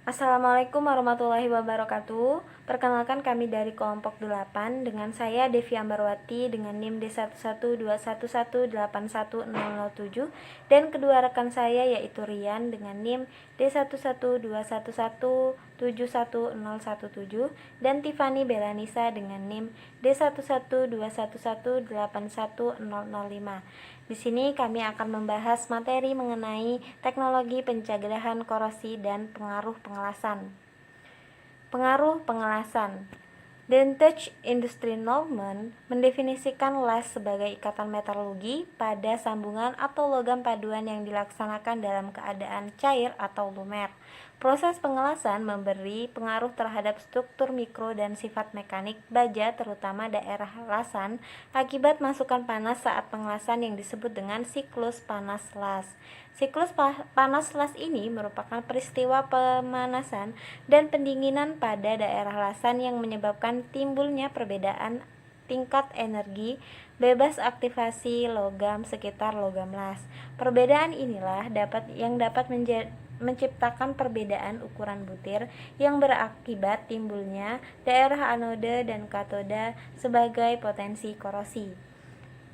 Assalamualaikum warahmatullahi wabarakatuh. Perkenalkan kami dari kelompok 8 dengan saya Devi Ambarwati dengan NIM D11211810007 dan kedua rekan saya yaitu Rian dengan NIM D11211711017 dan Tiffany Belanisa dengan NIM D112118105. Di sini kami akan membahas materi mengenai teknologi pencegahan korosi dan pengaruh pengelasan. Pengaruh pengelasan. Dentage Industry Norman mendefinisikan las sebagai ikatan metalurgi pada sambungan atau logam paduan yang dilaksanakan dalam keadaan cair atau lumer. Proses pengelasan memberi pengaruh terhadap struktur mikro dan sifat mekanik baja terutama daerah lasan akibat masukan panas saat pengelasan yang disebut dengan siklus panas las. Siklus panas las ini merupakan peristiwa pemanasan dan pendinginan pada daerah lasan yang menyebabkan timbulnya perbedaan tingkat energi bebas aktivasi logam sekitar logam las. Perbedaan inilah dapat menciptakan perbedaan ukuran butir yang berakibat timbulnya daerah anode dan katoda sebagai potensi korosi.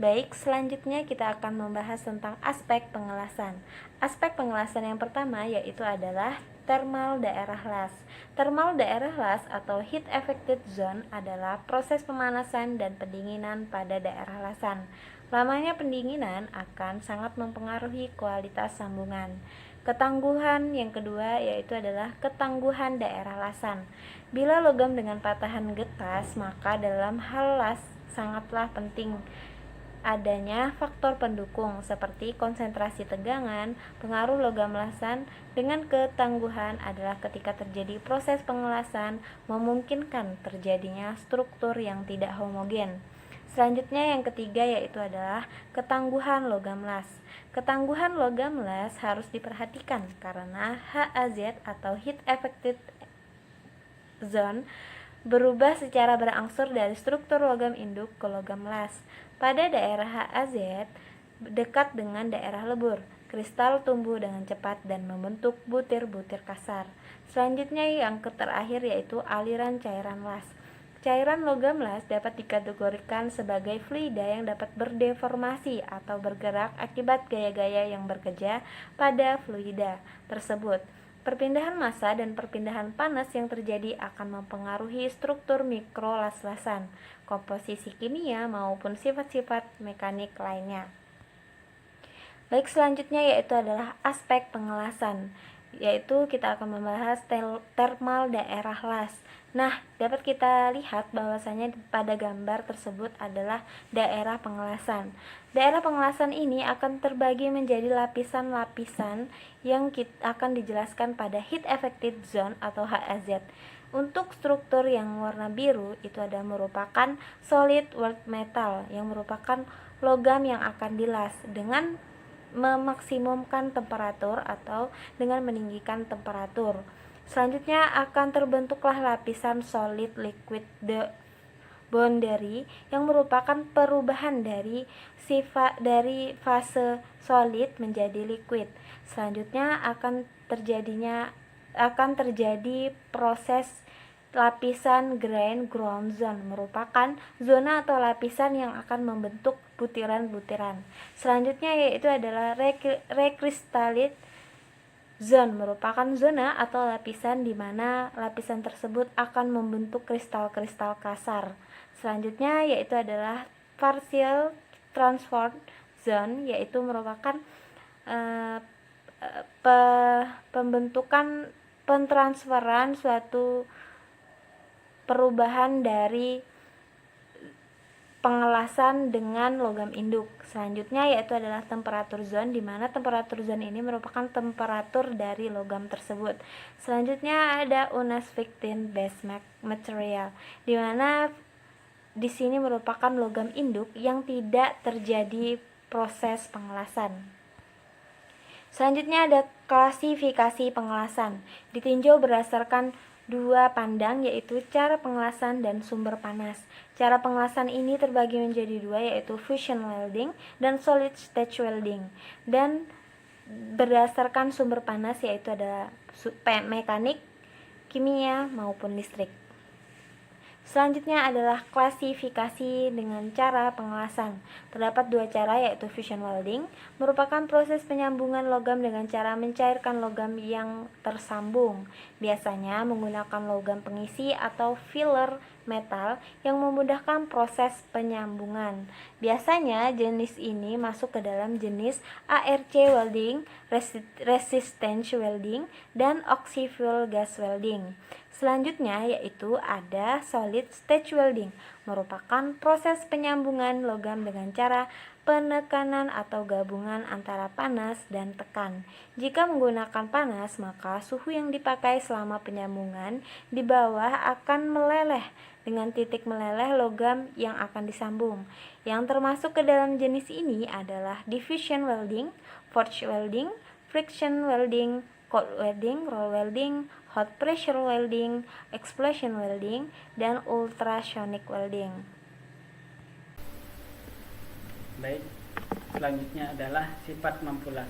Baik, selanjutnya kita akan membahas tentang aspek pengelasan. Aspek pengelasan yang pertama yaitu adalah thermal daerah las. Thermal daerah las atau heat affected zone adalah proses pemanasan dan pendinginan pada daerah lasan. Lamanya pendinginan akan sangat mempengaruhi kualitas sambungan. Ketangguhan yang kedua yaitu adalah ketangguhan daerah lasan. Bila logam dengan patahan getas, maka dalam hal las sangatlah penting adanya faktor pendukung seperti konsentrasi tegangan. Pengaruh logam lasan dengan ketangguhan adalah ketika terjadi proses pengelasan memungkinkan terjadinya struktur yang tidak homogen. Selanjutnya yang ketiga yaitu adalah ketangguhan logam las. Ketangguhan logam las harus diperhatikan karena HAZ atau heat affected zone berubah secara berangsur dari struktur logam induk ke logam las. Pada daerah HAZ dekat dengan daerah lebur, kristal tumbuh dengan cepat dan membentuk butir-butir kasar. Selanjutnya yang terakhir yaitu aliran cairan las. Cairan logam las dapat dikategorikan sebagai fluida yang dapat berdeformasi atau bergerak akibat gaya-gaya yang bekerja pada fluida tersebut. Perpindahan massa dan perpindahan panas yang terjadi akan mempengaruhi struktur mikro las-lasan, komposisi kimia maupun sifat-sifat mekanik lainnya. Baik, selanjutnya yaitu adalah aspek pengelasan, yaitu kita akan membahas thermal daerah las. Nah, dapat kita lihat bahwasanya pada gambar tersebut adalah daerah pengelasan. Daerah pengelasan ini akan terbagi menjadi lapisan-lapisan yang akan dijelaskan pada heat affected zone atau HAZ. Untuk struktur yang warna biru itu ada merupakan solid world metal yang merupakan logam yang akan dilas dengan memaksimumkan temperatur atau dengan meninggikan temperatur. Selanjutnya akan terbentuklah lapisan solid liquid boundary yang merupakan perubahan dari fase solid menjadi liquid. Selanjutnya akan terjadi proses lapisan grain ground zone merupakan zona atau lapisan yang akan membentuk butiran-butiran. Selanjutnya yaitu adalah recrystallite zone merupakan zona atau lapisan di mana lapisan tersebut akan membentuk kristal-kristal kasar. Selanjutnya yaitu adalah partial transform zone yaitu merupakan pembentukan pentransferan suatu perubahan dari pengelasan dengan logam induk. Selanjutnya yaitu adalah temperatur zone di mana temperatur zone ini merupakan temperatur dari logam tersebut. Selanjutnya ada Unas Victin base material di mana di sini merupakan logam induk yang tidak terjadi proses pengelasan. Selanjutnya ada klasifikasi pengelasan. Ditinjau berdasarkan dua pandang yaitu cara pengelasan dan sumber panas. Cara pengelasan ini terbagi menjadi dua yaitu fusion welding dan solid stage welding. Dan berdasarkan sumber panas yaitu adalah mekanik kimia, maupun listrik. Selanjutnya adalah klasifikasi dengan cara pengelasan. Terdapat dua cara, yaitu fusion welding, merupakan proses penyambungan logam dengan cara mencairkan logam yang tersambung, biasanya menggunakan logam pengisi atau filler metal yang memudahkan proses penyambungan. Biasanya jenis ini masuk ke dalam jenis ARC welding, resistance welding, dan oxy-fuel gas welding. Selanjutnya yaitu ada solid stage welding, merupakan proses penyambungan logam dengan cara penekanan atau gabungan antara panas dan tekan. Jika menggunakan panas, maka suhu yang dipakai selama penyambungan di bawah akan meleleh dengan titik meleleh logam yang akan disambung. Yang termasuk ke dalam jenis ini adalah diffusion welding, forge welding, friction welding, cold welding, roll welding, hot pressure welding, explosion welding, dan ultrasonic welding. Baik, selanjutnya adalah sifat mampulas.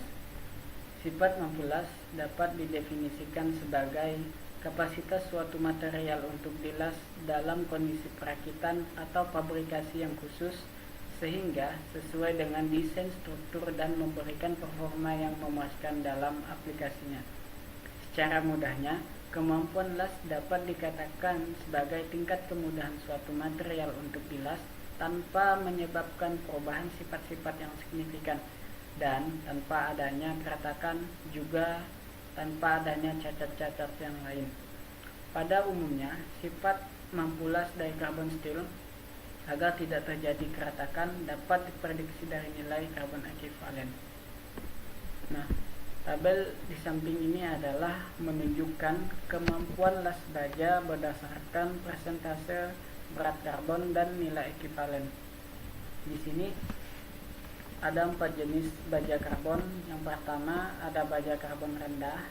Sifat mampulas dapat didefinisikan sebagai kapasitas suatu material untuk dilas dalam kondisi perakitan atau fabrikasi yang khusus sehingga sesuai dengan desain struktur dan memberikan performa yang memuaskan dalam aplikasinya. Secara mudahnya, kemampuan las dapat dikatakan sebagai tingkat kemudahan suatu material untuk dilas tanpa menyebabkan perubahan sifat-sifat yang signifikan dan tanpa adanya keretakan, juga tanpa adanya cacat-cacat yang lain. Pada umumnya, sifat mampulas dari karbon steel agar tidak terjadi keretakan dapat diprediksi dari nilai karbon ekivalen. Nah, tabel di samping ini adalah menunjukkan kemampuan las baja berdasarkan persentase berat karbon dan nilai ekivalen. Di sini ada 4 jenis baja karbon. Yang pertama ada baja karbon rendah,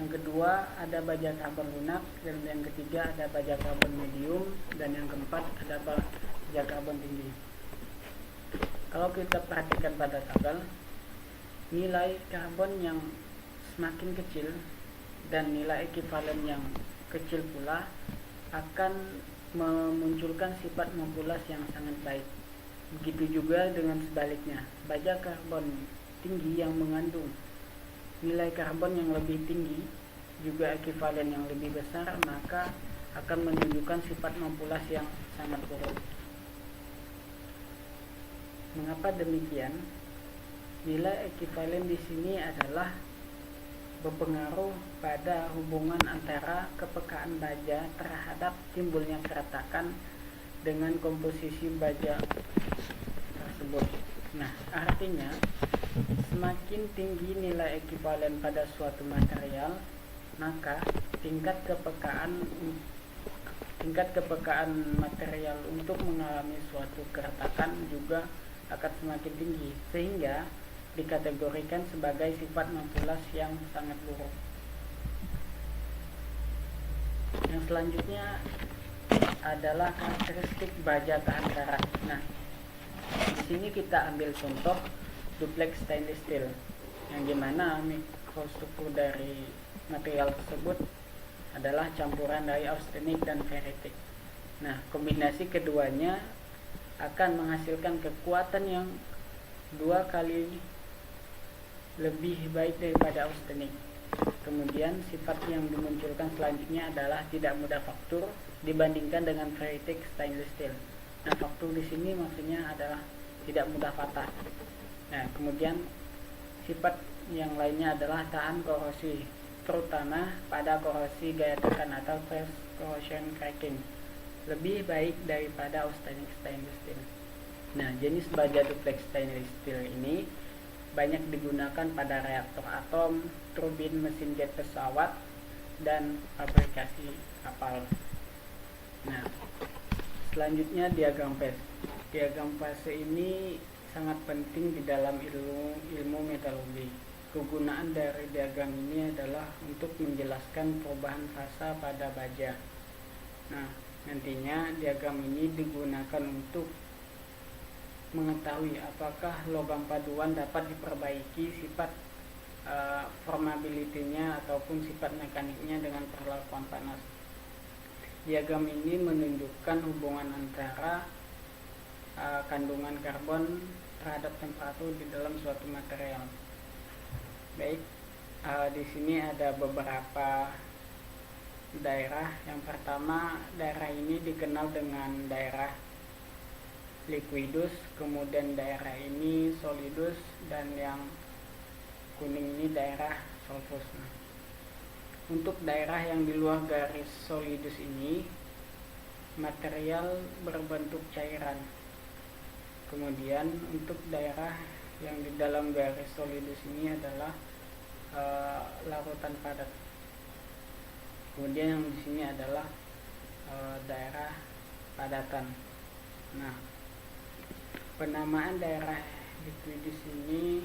yang kedua ada baja karbon lunak, dan yang ketiga ada baja karbon medium, dan yang keempat ada baja karbon tinggi. Kalau kita perhatikan pada tabel, nilai karbon yang semakin kecil dan nilai ekivalen yang kecil pula akan memunculkan sifat mampulas yang sangat baik. Begitu juga dengan sebaliknya, baja karbon tinggi yang mengandung nilai karbon yang lebih tinggi juga ekivalen yang lebih besar, maka akan menunjukkan sifat mampulas yang sangat buruk. Mengapa demikian? Nilai ekivalen di sini adalah berpengaruh pada hubungan antara kepekaan baja terhadap timbulnya keretakan dengan komposisi baja tersebut. Nah, artinya semakin tinggi nilai ekivalen pada suatu material, maka tingkat kepekaan material untuk mengalami suatu keretakan juga akan semakin tinggi, sehingga dikategorikan sebagai sifat mampulas yang sangat buruk. Yang selanjutnya adalah karakteristik baja tahan karat. Nah, di sini kita ambil contoh duplex stainless steel, yang dimana mikrostruktur dari material tersebut adalah campuran dari austenik dan ferritic. Nah, kombinasi keduanya akan menghasilkan kekuatan yang 2 kali lebih baik daripada austenik. Kemudian sifat yang dimunculkan selanjutnya adalah tidak mudah faktur dibandingkan dengan ferritic stainless steel. Nah, faktur di sini maksudnya adalah tidak mudah patah. Nah, kemudian sifat yang lainnya adalah tahan korosi, terutama pada korosi gaya tekan atau fast corrosion cracking, lebih baik daripada austenik stainless steel. Nah, jenis baja duplex stainless steel ini banyak digunakan pada reaktor atom, turbin mesin jet pesawat, dan fabrikasi kapal. Nah, selanjutnya diagram phase. Diagram fase ini sangat penting di dalam ilmu metalurgi. Kegunaan dari diagram ini adalah untuk menjelaskan perubahan fasa pada baja. Nah, nantinya diagram ini digunakan untuk mengetahui apakah logam paduan dapat diperbaiki sifat formability-nya atau maupun sifat mekaniknya dengan perlakuan panas. Diagram ini menunjukkan hubungan antara kandungan karbon terhadap temperatur di dalam suatu material. Baik, di sini ada beberapa daerah. Yang pertama, daerah ini dikenal dengan daerah liquidus, kemudian daerah ini solidus, dan yang kuning ini daerah solvus. Untuk daerah yang di luar garis solidus ini, material berbentuk cairan. Kemudian untuk daerah yang di dalam garis solidus ini adalah larutan padat. Kemudian yang di sini adalah daerah padatan. Nah, penamaan daerah liquidus ini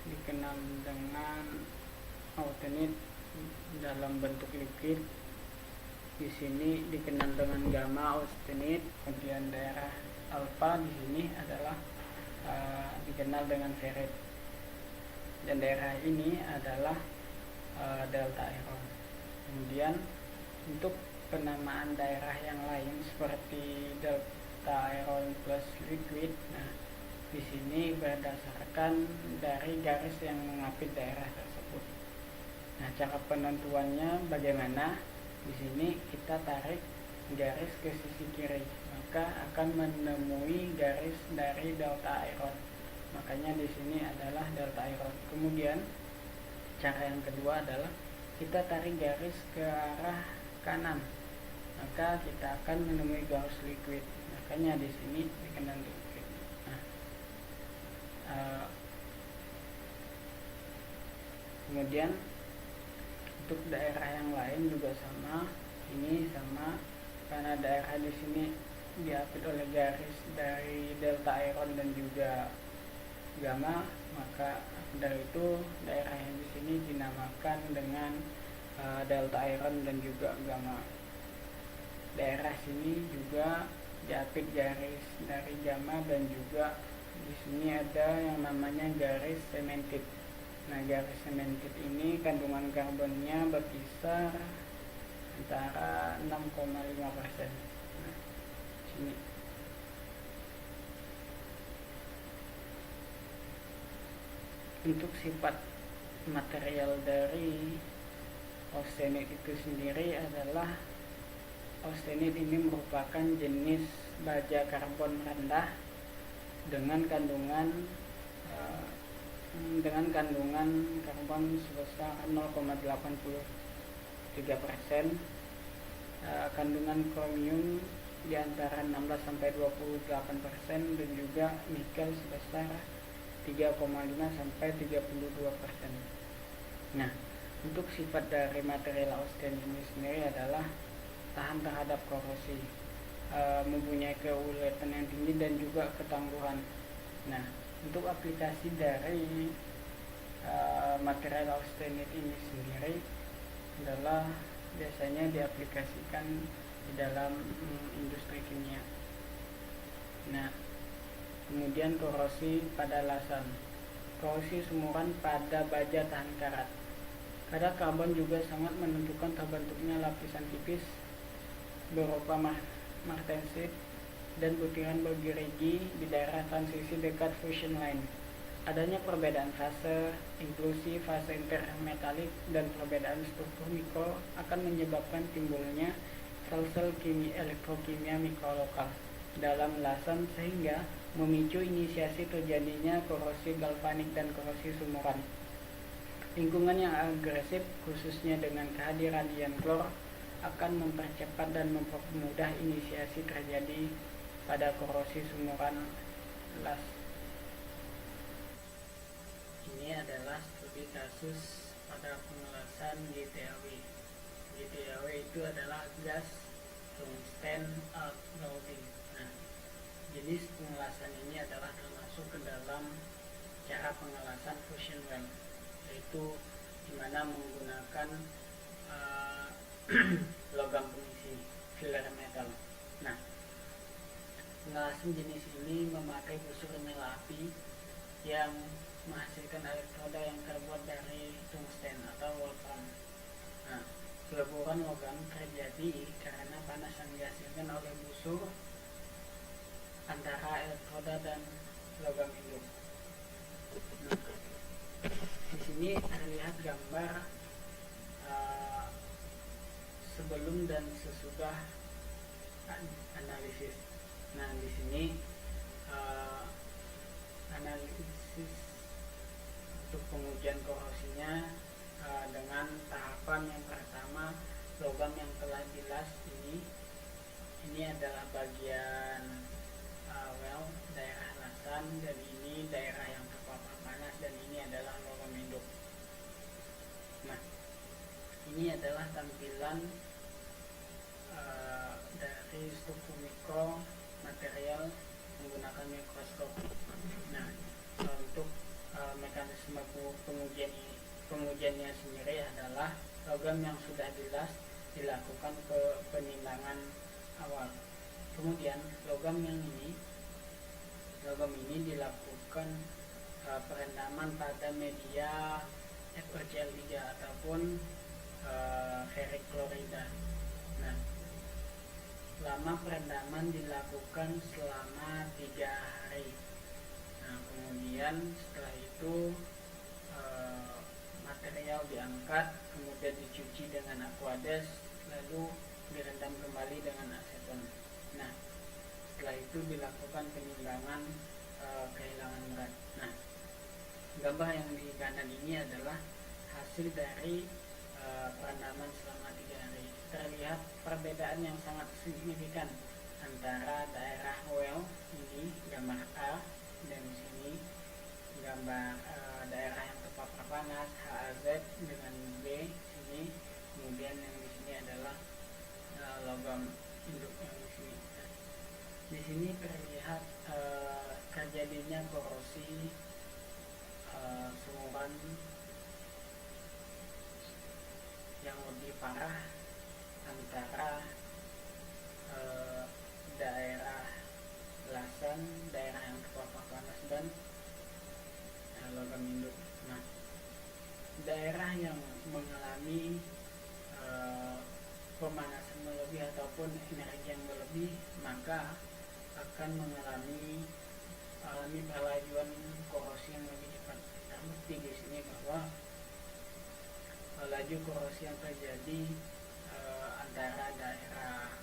dikenal dengan austenit dalam bentuk liquid. Di sini dikenal dengan gamma austenit. Kemudian daerah alpha di sini adalah dikenal dengan ferrit. Dan daerah ini adalah delta iron. Kemudian untuk penamaan daerah yang lain seperti delta iron plus liquid, nah di sini berdasarkan dari garis yang mengapit daerah tersebut. Nah, cara penentuannya bagaimana? Di sini kita tarik garis ke sisi kiri, maka akan menemui garis dari delta iron. Makanya di sini adalah delta iron. Kemudian cara yang kedua adalah kita tarik garis ke arah kanan, maka kita akan menemui garis liquid. Makanya di sini dikenal liquid. Nah, kemudian untuk daerah yang lain juga sama. Ini sama karena daerah di sini diapit oleh garis dari delta iron dan juga gamma, maka dari itu daerah yang di sini dinamakan dengan delta iron dan juga gamma. Daerah sini juga diapit garis dari gamma dan juga di sini ada yang namanya garis cemented. Nah, garis cemented ini kandungan karbonnya berkisar antara 6,5%. Nah, sini. Untuk sifat material dari austenit itu sendiri adalah austenit ini merupakan jenis baja karbon rendah dengan kandungan karbon sebesar 0,83%, kandungan kromium di antara 16-28% dan juga nikel sebesar 3,5-32%. Nah, untuk sifat dari material austenit ini sendiri adalah tahan terhadap korosi, mempunyai keuletan yang tinggi dan juga ketangguhan. Nah, untuk aplikasi dari material austenit ini sendiri adalah biasanya diaplikasikan di dalam industri kimia. Nah, kemudian korosi pada lasan, korosi sumuran pada baja tahan karat. Kadar karbon juga sangat menentukan terbentuknya lapisan tipis berupa martensit dan butiran bergerigi di daerah transisi dekat fusion line. Adanya perbedaan fase, inklusi fase intermetalik, dan perbedaan struktur mikro akan menyebabkan timbulnya sel-sel elektrokimia mikrolokal dalam lasan sehingga memicu inisiasi terjadinya korosi galvanik dan korosi sumuran. Lingkungan yang agresif khususnya dengan kehadiran ion klor akan mempercepat dan mempermudah inisiasi terjadi pada korosi sumuran las. Ini adalah studi kasus pada pengelasan GTAW. GTAW itu adalah gas tungsten outloading. Nah, jenis pengelasan ini adalah termasuk ke dalam cara pengelasan fusion well, yaitu dimana menggunakan logam pengisi filler metal. Nah, pengelasan jenis ini memakai busur nyala api yang menghasilkan elektroda yang terbuat dari tungsten atau wolfram. Peleburan logam terjadi karena panas yang dihasilkan oleh busur antara elektroda dan logam induk. Nah, di sini terlihat gambar sebelum dan sesudah analisis. Nah, di sini analisis untuk pengujian korosinya dengan tahapan yang pertama, logam yang telah dilas ini adalah bagian daerah lasan, dan ini daerah yang terpapar panas, dan ini adalah logam induk. Nah, ini adalah tampilan dari struktur mikro material menggunakan mikroskop. Nah, untuk mekanisme pengujiannya sendiri adalah logam yang sudah dilas dilakukan penimbangan awal. Kemudian logam ini dilakukan perendaman pada media FeCl3 ataupun ferric klorida. Nah, lama perendaman dilakukan selama 3 hari. Nah, kemudian setelah itu material diangkat, kemudian dicuci dengan aqueous, lalu direndam kembali dengan aseton. Nah, setelah itu dilakukan penimbangan kehilangan berat. Nah, gambar yang di kanan ini adalah hasil dari perendaman selama 3 hari. Terlihat perbedaan yang sangat signifikan antara daerah well ini gambar A, dan di sini gambar daerah yang terpapar panas HAZ dengan B sini, kemudian yang di sini adalah logam induk yang di sini. Di sini terlihat terjadinya korosi sumuran yang lebih parah antara daerah lasan, daerah yang terpapar panas, dan logam induk. Nah, daerah yang mengalami pemanasan berlebih ataupun energi yang berlebih, maka akan mengalami perlajuan korosi yang lebih cepat. Terbukti di sini bahwa laju korosi yang terjadi antara daerah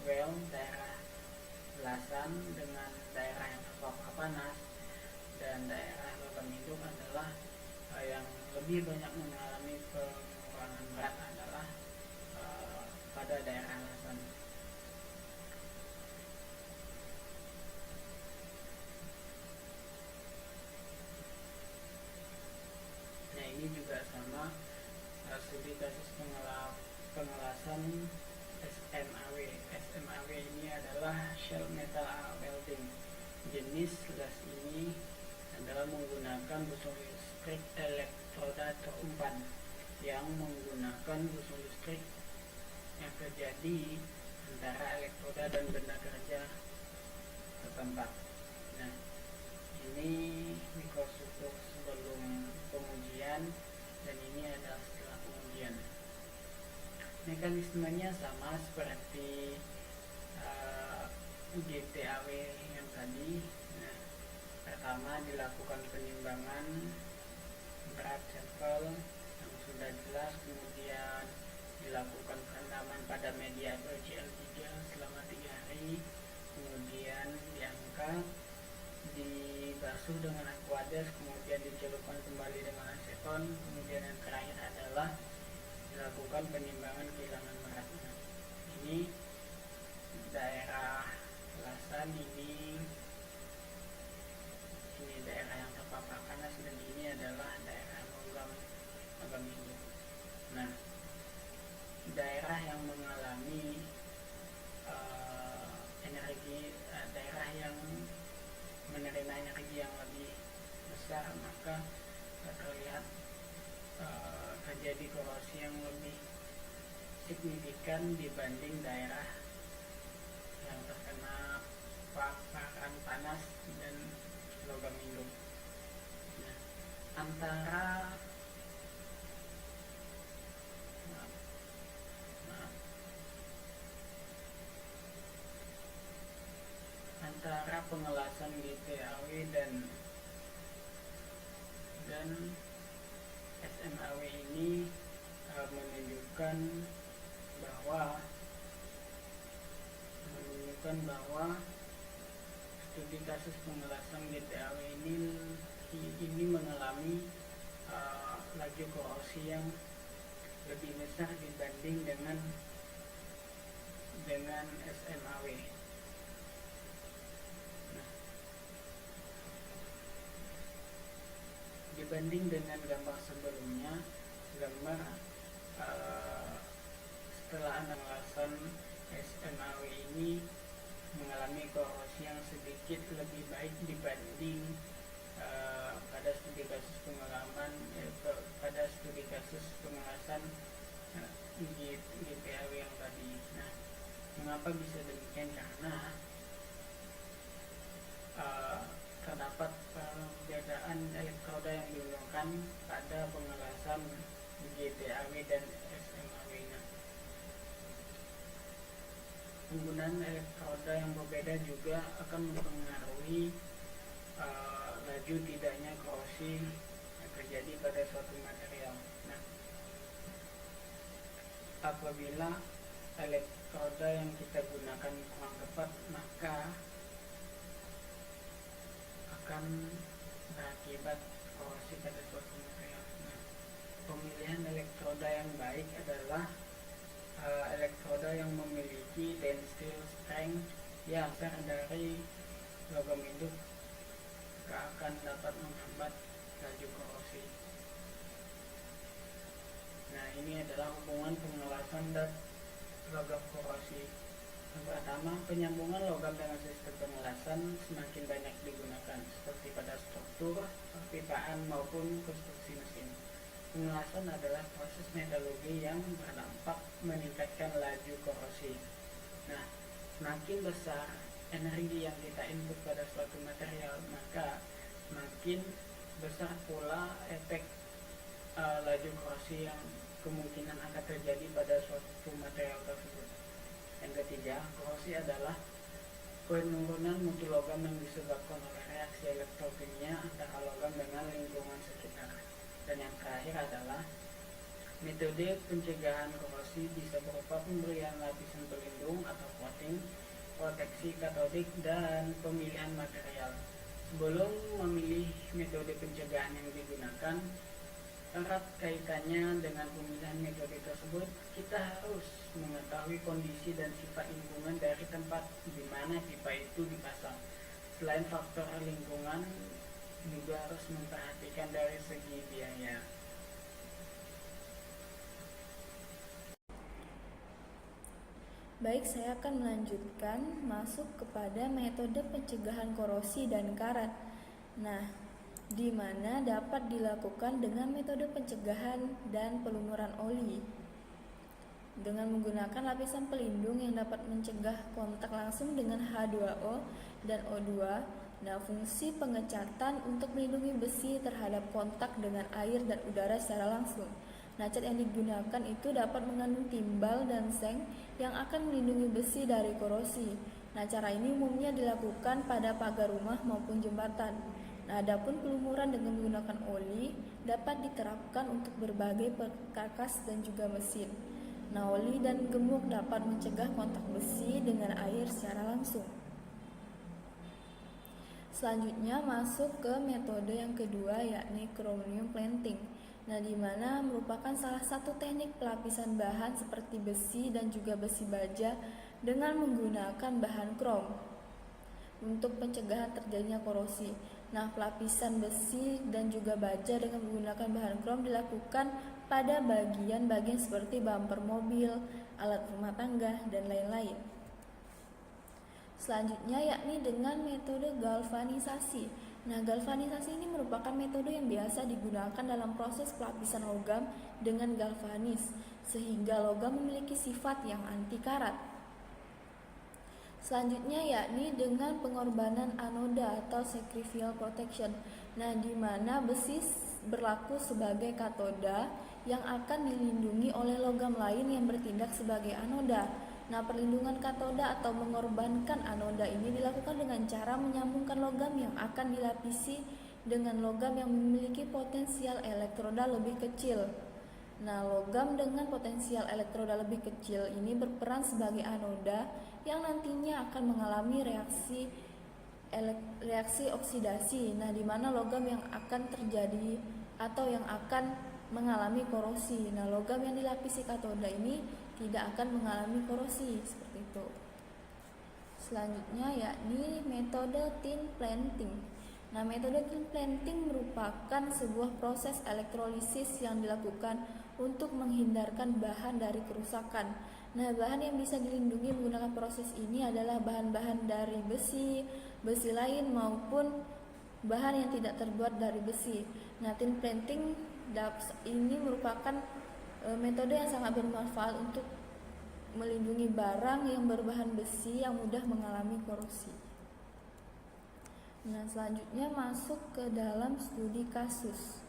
well, daerah lasan dengan daerah yang terpapar panas dan daerah logam induk adalah yang lebih banyak mengalami pengurangan berat adalah pada daerah lasan. Nah, ini juga sama, studi kasus pengelasan SMAW. SMAW ini adalah shell metal welding. Jenis las ini adalah menggunakan busur listrik elektroda terumpan yang menggunakan busur listrik yang terjadi antara elektroda dan benda kerja setempat. Nah, ini mikrostruktur sebelum pengujian, dan ini adalah setelah pengujian. Mekanismenya sama seperti GTAW yang tadi. Nah, pertama dilakukan penimbangan berat sampel yang sudah jelas, kemudian dilakukan perendaman pada media FeCl3 selama 3 hari, kemudian diangkat, dibasuh dengan aqueous, kemudian dicelupkan kembali dengan aseton, kemudian yang terakhir adalah dilakukan penimbangan kehilangan berat. Ini daerah lasan, ini daerah yang terpapar panas, dan ini adalah daerah logam induk. Nah, daerah yang mengalami daerah yang menerima energi yang lebih besar, maka terlihat terjadi korosi yang lebih signifikan dibanding daerah yang terkena paparan panas dan logam induk. Nah, antara pengelasan GTAW dan SMAW ini menunjukkan bahwa studi kasus pengelasan GTAW ini mengalami laju korosi yang lebih besar dibanding dengan SMAW. Nah, dibanding dengan gambar sebelumnya, gambar setelah pengelasan SMAW ini mengalami korosi yang sedikit lebih baik dibanding pada studi kasus pengelasan GPAW yang tadi. Nah, mengapa bisa demikian? Karena terdapat perbedaan elektroda yang digunakan pada pengelasan GTAW dan SMAW. Penggunaan elektroda yang berbeda juga akan mempengaruhi laju tidaknya korosi yang terjadi pada suatu material. Nah, apabila elektroda yang kita gunakan kurang tepat, maka akan berakibat korosi pada suatu material. Nah, pemilihan elektroda yang baik adalah elektroda yang memiliki tensile strength yang besar dari logam induk akan dapat menghambat laju korosi. Nah, ini adalah hubungan pengelasan dan logam korosi. Yang pertama, penyambungan logam dengan sistem pengelasan semakin banyak digunakan, seperti pada struktur, perpipaan maupun konstruksi mesin. Pengelasan adalah proses metodologi yang berdampak meningkatkan laju korosi. Nah, semakin besar energi yang kita input pada suatu material, maka semakin besar pula efek laju korosi yang kemungkinan akan terjadi pada suatu material tersebut. Yang ketiga, korosi adalah penurunan mutu logam yang disebabkan oleh reaksi elektrokimia antara logam dengan lingkungan sekitar. Dan yang terakhir adalah metode pencegahan korosi bisa berupa pemberian lapisan pelindung atau coating, proteksi katodik, dan pemilihan material. Sebelum memilih metode pencegahan yang digunakan, erat kaitannya dengan pemilihan metode tersebut, kita harus mengetahui kondisi dan sifat lingkungan dari tempat di mana pipa itu dipasang. Selain faktor lingkungan, juga harus memperhatikan dari segi biaya. Baik, saya akan melanjutkan masuk kepada metode pencegahan korosi dan karat. Nah, di mana dapat dilakukan dengan metode pencegahan dan pelumuran oli dengan menggunakan lapisan pelindung yang dapat mencegah kontak langsung dengan H2O dan O2. Nah, fungsi pengecatan untuk melindungi besi terhadap kontak dengan air dan udara secara langsung. Nah, cat yang digunakan itu dapat mengandung timbal dan seng yang akan melindungi besi dari korosi. Nah, cara ini umumnya dilakukan pada pagar rumah maupun jembatan. Nah, adapun pelumuran dengan menggunakan oli dapat diterapkan untuk berbagai perkakas dan juga mesin. Nah, oli dan gemuk dapat mencegah kontak besi dengan air secara langsung. Selanjutnya masuk ke metode yang kedua, yakni chromium plating. Nah, di mana merupakan salah satu teknik pelapisan bahan seperti besi dan juga besi baja dengan menggunakan bahan krom untuk pencegahan terjadinya korosi. Nah, pelapisan besi dan juga baja dengan menggunakan bahan krom dilakukan pada bagian-bagian seperti bumper mobil, alat rumah tangga, dan lain-lain. Selanjutnya yakni dengan metode galvanisasi. Nah, galvanisasi ini merupakan metode yang biasa digunakan dalam proses pelapisan logam dengan galvanis, sehingga logam memiliki sifat yang anti karat. Selanjutnya yakni dengan pengorbanan anoda atau sacrificial protection. Nah, di mana besi berlaku sebagai katoda yang akan dilindungi oleh logam lain yang bertindak sebagai anoda. Nah, perlindungan katoda atau mengorbankan anoda ini dilakukan dengan cara menyambungkan logam yang akan dilapisi dengan logam yang memiliki potensial elektroda lebih kecil. Nah, logam dengan potensial elektroda lebih kecil ini berperan sebagai anoda yang nantinya akan mengalami reaksi oksidasi. Nah, di mana logam yang akan terjadi atau yang akan mengalami korosi. Nah, logam yang dilapisi katoda ini tidak akan mengalami korosi seperti itu. Selanjutnya yakni metode tin planting. Nah, metode tin planting merupakan sebuah proses elektrolisis yang dilakukan untuk menghindarkan bahan dari kerusakan. Nah, bahan yang bisa dilindungi menggunakan proses ini adalah bahan-bahan dari besi, besi lain maupun bahan yang tidak terbuat dari besi. Nah, tin planting ini merupakan metode yang sangat bermanfaat untuk melindungi barang yang berbahan besi yang mudah mengalami korosi. Nah, selanjutnya masuk ke dalam studi kasus.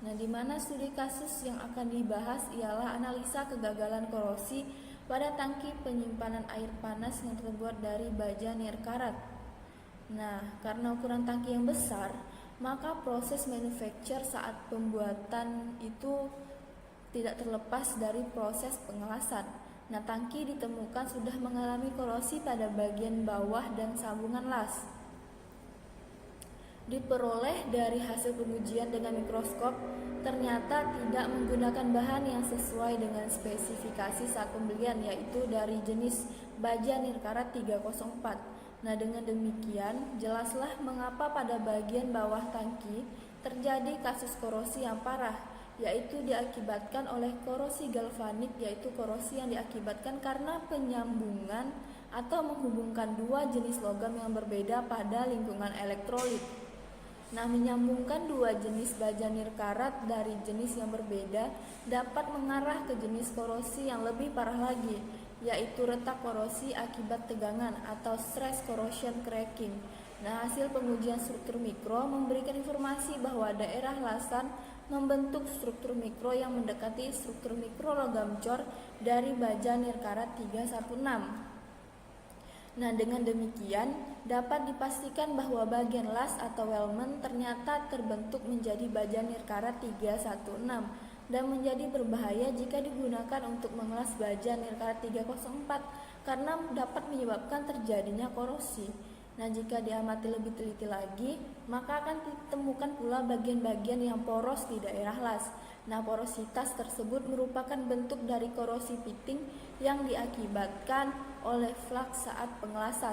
Nah, di mana studi kasus yang akan dibahas ialah analisa kegagalan korosi pada tangki penyimpanan air panas yang terbuat dari baja nirkarat. Nah, karena ukuran tangki yang besar, maka proses manufacture saat pembuatan itu tidak terlepas dari proses pengelasan. Nah, tangki ditemukan sudah mengalami korosi pada bagian bawah dan sambungan las. Diperoleh dari hasil pengujian dengan mikroskop, ternyata tidak menggunakan bahan yang sesuai dengan spesifikasi saat pembelian, yaitu dari jenis baja nirkarat 304. Nah, dengan demikian jelaslah mengapa pada bagian bawah tangki terjadi kasus korosi yang parah, yaitu diakibatkan oleh korosi galvanik, yaitu korosi yang diakibatkan karena penyambungan atau menghubungkan dua jenis logam yang berbeda pada lingkungan elektrolit. Nah, menyambungkan dua jenis baja nirkarat dari jenis yang berbeda dapat mengarah ke jenis korosi yang lebih parah lagi, yaitu retak korosi akibat tegangan atau stress corrosion cracking. Nah, hasil pengujian struktur mikro memberikan informasi bahwa daerah lasan membentuk struktur mikro yang mendekati struktur mikro logam cor dari baja nirkarat 316. Nah, dengan demikian dapat dipastikan bahwa bagian las atau weldment ternyata terbentuk menjadi baja nirkarat 316 dan menjadi berbahaya jika digunakan untuk mengelas baja nirkarat 304 karena dapat menyebabkan terjadinya korosi. Nah, jika diamati lebih teliti lagi, maka akan ditemukan pula bagian-bagian yang poros di daerah las. Nah, porositas tersebut merupakan bentuk dari korosi pitting yang diakibatkan oleh flux saat pengelasan.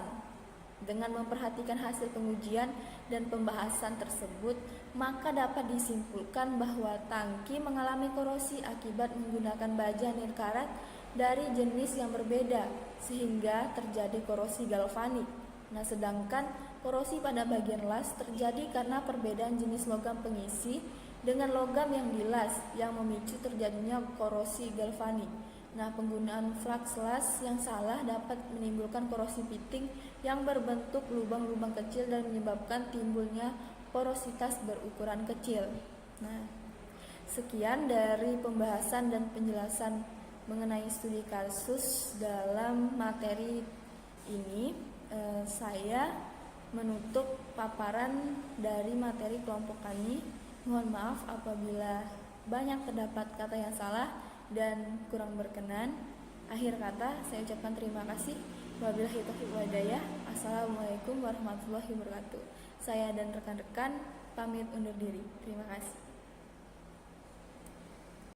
Dengan memperhatikan hasil pengujian dan pembahasan tersebut, maka dapat disimpulkan bahwa tangki mengalami korosi akibat menggunakan baja nirkarat dari jenis yang berbeda, sehingga terjadi korosi galvanik. Nah, sedangkan korosi pada bagian las terjadi karena perbedaan jenis logam pengisi dengan logam yang dilas yang memicu terjadinya korosi galvanik. Nah, penggunaan flux las yang salah dapat menimbulkan korosi pitting yang berbentuk lubang-lubang kecil dan menyebabkan timbulnya porositas berukuran kecil. Nah, sekian dari pembahasan dan penjelasan mengenai studi kasus dalam materi ini. Saya menutup paparan dari materi kelompok kami. Mohon maaf apabila banyak terdapat kata yang salah dan kurang berkenan. Akhir kata, saya ucapkan terima kasih. Wabillahi taufiq wal hidayah. Assalamualaikum warahmatullahi wabarakatuh. Saya dan rekan-rekan pamit undur diri. Terima kasih.